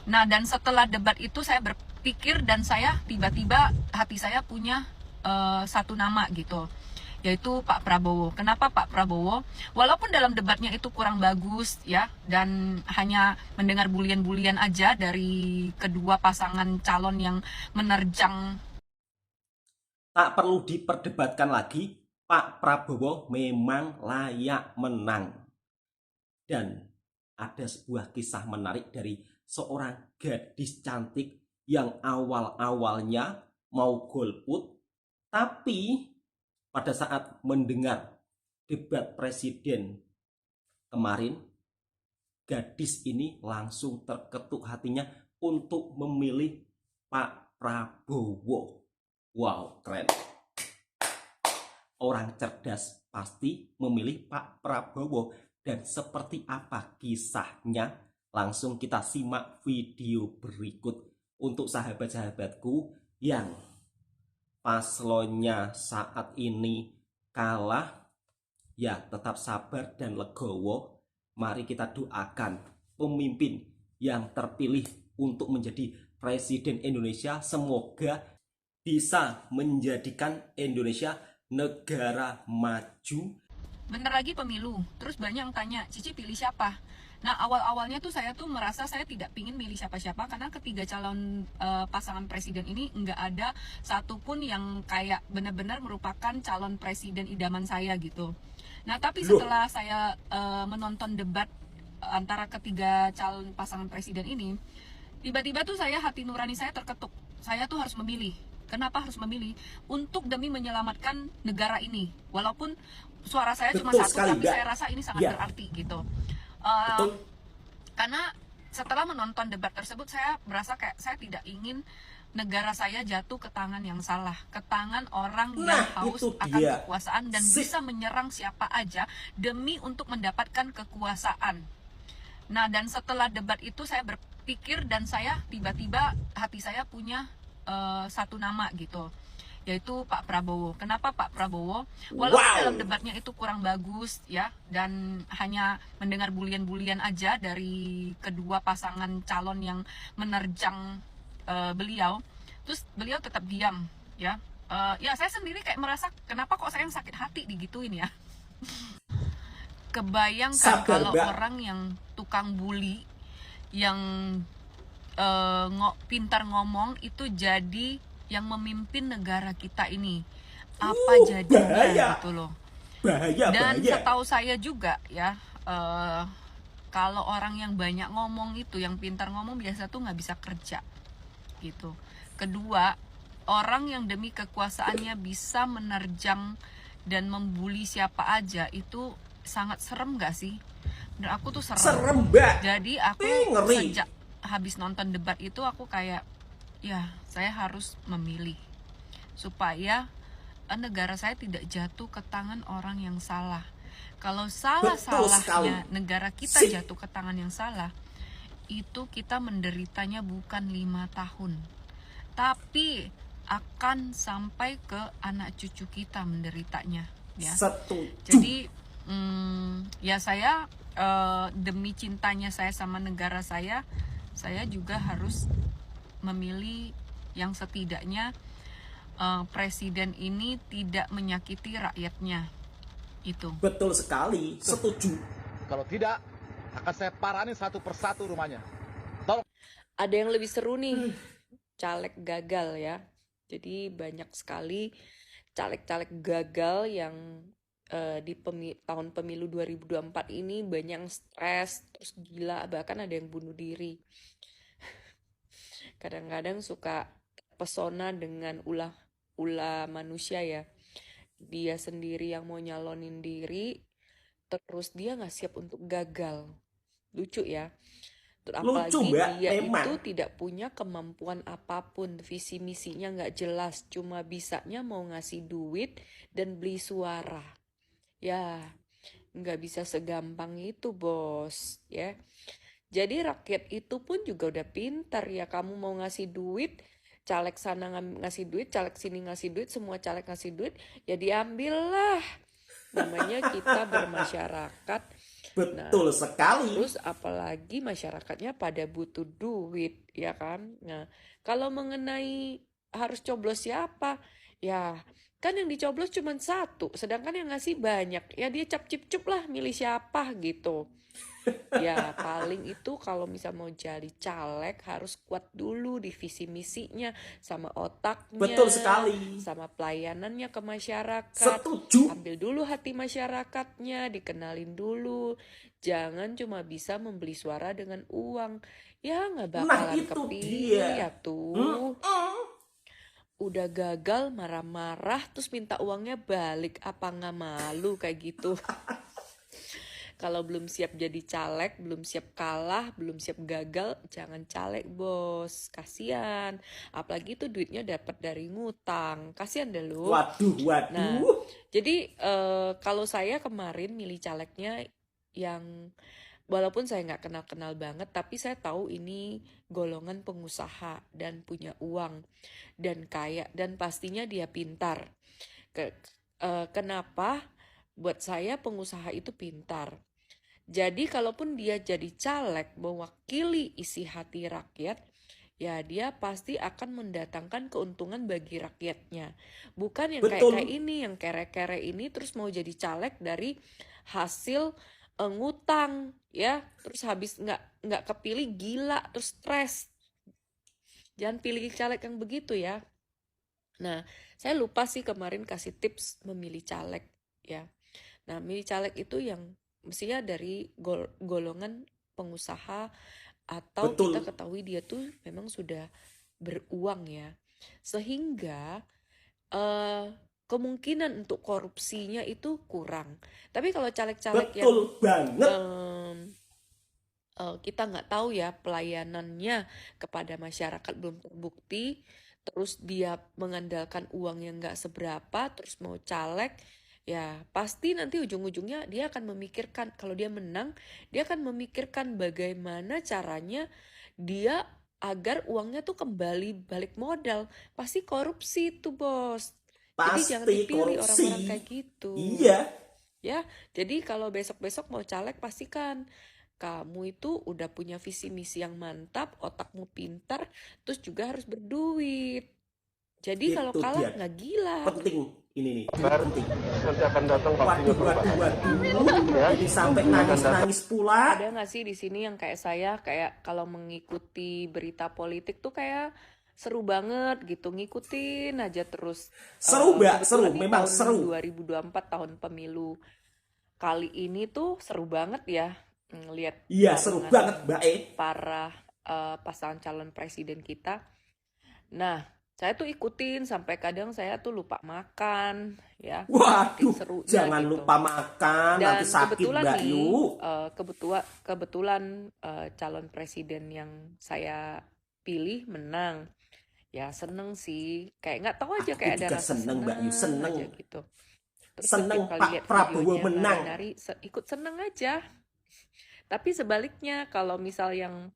Nah, dan setelah debat itu saya berpikir dan saya tiba-tiba hati saya punya satu nama gitu, yaitu Pak Prabowo. Kenapa Pak Prabowo? Walaupun dalam debatnya itu kurang bagus ya, dan hanya mendengar bulian-bulian aja dari kedua pasangan calon yang menerjang. Tak perlu diperdebatkan lagi, Pak Prabowo memang layak menang. Dan ada sebuah kisah menarik dari seorang gadis cantik yang awal-awalnya mau golput, tapi pada saat mendengar debat presiden kemarin, gadis ini langsung terketuk hatinya untuk memilih Pak Prabowo. Wow, keren. Orang cerdas pasti memilih Pak Prabowo. Dan seperti apa kisahnya? Langsung kita simak video berikut. Untuk sahabat-sahabatku yang paslonnya saat ini kalah, ya tetap sabar dan legowo. Mari kita doakan pemimpin yang terpilih untuk menjadi Presiden Indonesia, semoga bisa menjadikan Indonesia negara maju. Bentar lagi pemilu, terus banyak yang tanya, Cici pilih siapa? Nah, awal-awalnya tuh saya tuh merasa saya tidak pingin milih siapa-siapa, karena ketiga calon pasangan presiden ini nggak ada satupun yang kayak benar-benar merupakan calon presiden idaman saya gitu. Nah, tapi Loh, setelah saya menonton debat antara ketiga calon pasangan presiden ini, tiba-tiba tuh hati nurani saya terketuk. Saya tuh harus memilih. Kenapa harus memilih? Untuk demi menyelamatkan negara ini. Walaupun suara saya cuma betul satu, sekali, tapi Mbak. saya rasa ini sangat Ya, berarti gitu. Eh, betul. karena setelah menonton debat tersebut, saya merasa kayak saya tidak ingin negara saya jatuh ke tangan yang salah, ke tangan orang yang Nah, itu haus akan dia. kekuasaan dan Sip. bisa menyerang siapa aja demi untuk mendapatkan kekuasaan. Nah, dan setelah debat itu saya berpikir dan saya tiba-tiba hati saya punya satu nama gitu, yaitu Pak Prabowo. Kenapa Pak Prabowo? Walaupun dalam Wow. debatnya itu kurang bagus ya, dan hanya mendengar bulian-bulian aja dari kedua pasangan calon yang menerjang beliau, terus beliau tetap diam ya. Ya saya sendiri kayak merasa kenapa kok saya yang sakit hati digituin ya. Kebayangkan Sabar, kalau Mbak. orang yang tukang bully, yang pintar ngomong itu jadi yang memimpin negara kita ini, apa jadinya Bahaya. gitu loh. Bahaya, Dan bahaya. setahu saya juga ya, kalau orang yang banyak ngomong itu, yang pintar ngomong biasa tuh nggak bisa kerja gitu. Kedua, orang yang demi kekuasaannya bisa menerjang dan membuli siapa aja itu sangat serem gak sih? Dan aku tuh serem. Serem, Mbak. Jadi aku Ngeri. sejak habis nonton debat itu aku kayak, ya saya harus memilih supaya negara saya tidak jatuh ke tangan orang yang salah. Kalau Betul sekali. salah-salahnya negara kita Sip. jatuh ke tangan yang salah, itu kita menderitanya bukan 5 tahun, tapi akan sampai ke anak cucu kita menderitanya ya. Setuju. Jadi ya saya demi cintanya saya sama negara saya juga harus memilih yang setidaknya presiden ini tidak menyakiti rakyatnya itu. Betul sekali. Setuju. Kalau tidak, akan saya parani satu persatu rumahnya. Tolong. Ada yang lebih seru nih, caleg gagal ya. Jadi banyak sekali caleg-caleg gagal yang di tahun pemilu 2024 ini banyak yang stres, terus gila, bahkan ada yang bunuh diri. Kadang-kadang suka pesona dengan ulah manusia ya. Dia sendiri yang mau nyalonin diri, terus dia nggak siap untuk gagal. Lucu ya. Lucu, Apalagi Mbak. dia Memang. itu tidak punya kemampuan apapun, visi misinya nggak jelas, cuma bisanya mau ngasih duit dan beli suara. Ya, nggak bisa segampang itu, bos, ya. Jadi rakyat itu pun juga udah pintar ya, kamu mau ngasih duit, caleg sana ngasih duit, caleg sini ngasih duit, semua caleg ngasih duit, ya diambil lah. Namanya kita bermasyarakat, Betul sekali. Terus apalagi masyarakatnya pada butuh duit, ya kan? Nah, kalau mengenai harus coblos siapa, ya kan yang dicoblos cuma satu, sedangkan yang ngasih banyak. Ya dia cap-cip-cup lah milih siapa gitu. Ya paling itu kalau misal mau jadi caleg harus kuat dulu di visi misinya, sama Betul otaknya, sekali. sama pelayanannya ke masyarakat. Setuju. Ambil dulu hati masyarakatnya, dikenalin dulu. Jangan cuma bisa membeli suara dengan uang. Ya nggak Nah, bakalan itu kepilih ya dia. tuh. Mm-mm. Udah gagal marah-marah terus minta uangnya balik. Apa nggak malu kayak gitu? Kalau belum siap jadi caleg, belum siap kalah, belum siap gagal, jangan caleg bos. Kasian. Apalagi itu duitnya dapat dari ngutang. Kasian deh lu. Waduh, Nah, waduh. jadi kalau saya kemarin milih calegnya yang walaupun saya nggak kenal-kenal banget, tapi saya tahu ini golongan pengusaha dan punya uang dan kaya dan pastinya dia pintar. Kenapa? Buat saya pengusaha itu pintar. Jadi kalaupun dia jadi caleg mewakili isi hati rakyat, ya dia pasti akan mendatangkan keuntungan bagi rakyatnya. Bukan yang kayak Betul. ini, yang kere-kere ini terus mau jadi caleg dari hasil ngutang, ya. Terus habis nggak kepilih gila, terus stres. Jangan pilih caleg yang begitu ya. Nah, saya lupa sih kemarin kasih tips memilih caleg, ya. Nah, milih caleg itu yang mestinya dari golongan pengusaha atau kita Betul. ketahui dia tuh memang sudah beruang ya. Sehingga eh, kemungkinan untuk korupsinya itu kurang. Tapi kalau caleg-caleg yang Betul banget. kita nggak tahu ya pelayanannya kepada masyarakat belum terbukti, terus dia mengandalkan uang yang nggak seberapa, terus mau caleg, ya pasti nanti ujung-ujungnya dia akan memikirkan, kalau dia menang, dia akan memikirkan bagaimana caranya dia agar uangnya tuh kembali balik modal. Pasti korupsi itu bos. Jadi jangan Pasti dipilih orang-orang korupsi. kayak gitu. Iya. Ya, jadi kalau besok-besok mau caleg pastikan kamu itu udah punya visi misi yang mantap, otakmu pintar, terus juga harus berduit. Jadi kalau Itu kalah dia. nggak gila. Penting ini nih. Bar, Penting. nanti akan datang waktunya Waduh, waduh, perubahan. waduh. Ini sampai nangis-nangis pula. Ada nggak sih di sini yang kayak saya, kayak kalau mengikuti berita politik tuh kayak seru banget gitu, ngikutin aja terus. Seru, Mbak. Seru. Kebetulan nih Memang tahun seru. 2024 tahun pemilu kali ini tuh seru banget ya ngelihat Iya, seru pertarungan banget, Mbak E. para pasangan calon presiden kita. Nah, saya tuh ikutin sampai kadang saya tuh lupa makan, ya, saking Waduh, serunya jangan gitu. lupa makan, Dan nanti sakit, kebetulan Mbak nih, Yu. kebetulan calon presiden yang saya pilih menang. Ya seneng sih, kayak nggak tahu aja Aku kayak ada juga rasa seneng, Mbak Yu. seneng Seneng. aja gitu. Terus Seneng setiap kali Pak lihat Prabowo videonya menang. nari-nari, ikut seneng aja. Tapi sebaliknya kalau misal yang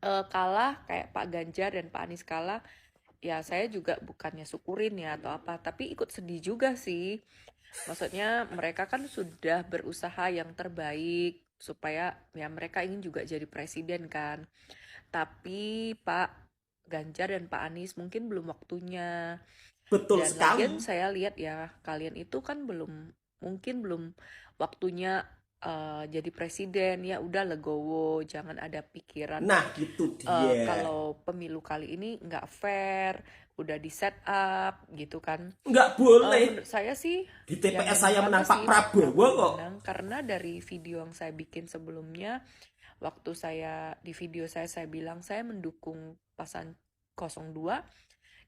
kalah kayak Pak Ganjar dan Pak Anies kalah, ya saya juga bukannya syukurin ya atau apa, tapi ikut sedih juga sih. Maksudnya mereka kan sudah berusaha yang terbaik supaya ya mereka ingin juga jadi presiden kan. Tapi Pak Ganjar dan Pak Anies mungkin belum waktunya. Betul Dan lagian sekali. saya lihat ya kalian itu kan mungkin belum waktunya jadi presiden, ya udah legowo, jangan ada pikiran Nah, gitu dia. kalau pemilu kali ini nggak fair, udah di set up gitu kan. Nggak boleh. Menurut saya sih Di yang TPS saya paling menang pantas Pak sih Prabowo kok. menang, karena dari video yang saya bikin sebelumnya, waktu di video saya bilang saya mendukung pasangan 02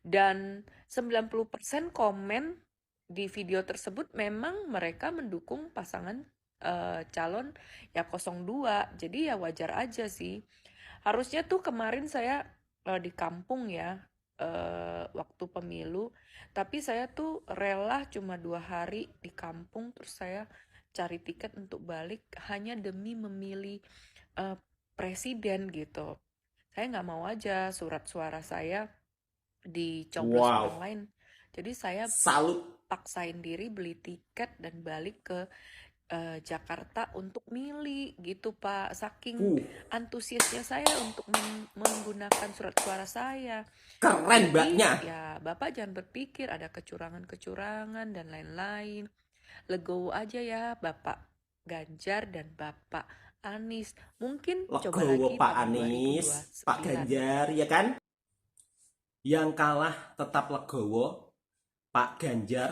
dan 90% komen di video tersebut memang mereka mendukung pasangan calon ya 02. Jadi ya wajar aja sih. Harusnya tuh kemarin saya di kampung ya waktu pemilu, tapi saya tuh rela cuma 2 hari di kampung, terus saya cari tiket untuk balik hanya demi memilih presiden gitu. Saya nggak mau aja surat suara saya dicoblos orang Wow. lain. Jadi saya Salut. paksain diri beli tiket dan balik ke Jakarta untuk milih gitu Pak. Saking Uh, antusiasnya saya untuk menggunakan surat suara saya. keren Jadi mbaknya. ya Bapak jangan berpikir ada kecurangan-kecurangan dan lain-lain. Legowo aja ya Bapak Ganjar dan Bapak Anies. Mungkin coba Legowo lagi Pak tahun Anies, Pak 2029. Ganjar, ya kan? Yang kalah tetap legowo, Pak Ganjar,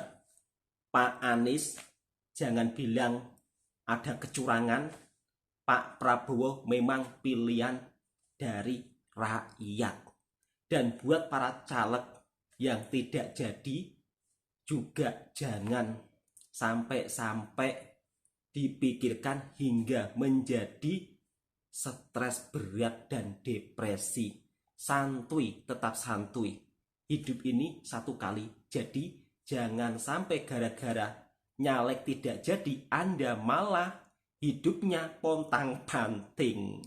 Pak Anies. Jangan bilang ada kecurangan. Pak Prabowo memang pilihan dari rakyat. Dan buat para caleg yang tidak jadi, juga jangan sampai-sampai dipikirkan hingga menjadi stres berat dan depresi. Santuy, tetap santuy. Hidup ini satu kali, jadi jangan sampai gara-gara nyalek tidak jadi Anda malah hidupnya pontang-panting.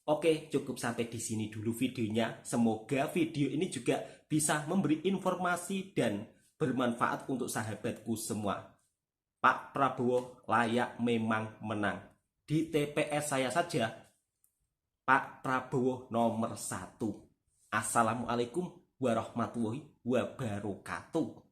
Oke, cukup sampai di sini dulu videonya. Semoga video ini juga bisa memberi informasi dan bermanfaat untuk sahabatku semua. Pak Prabowo layak memang menang. Di TPS saya saja, Pak Prabowo nomor 1. Assalamualaikum warahmatullahi wabarakatuh.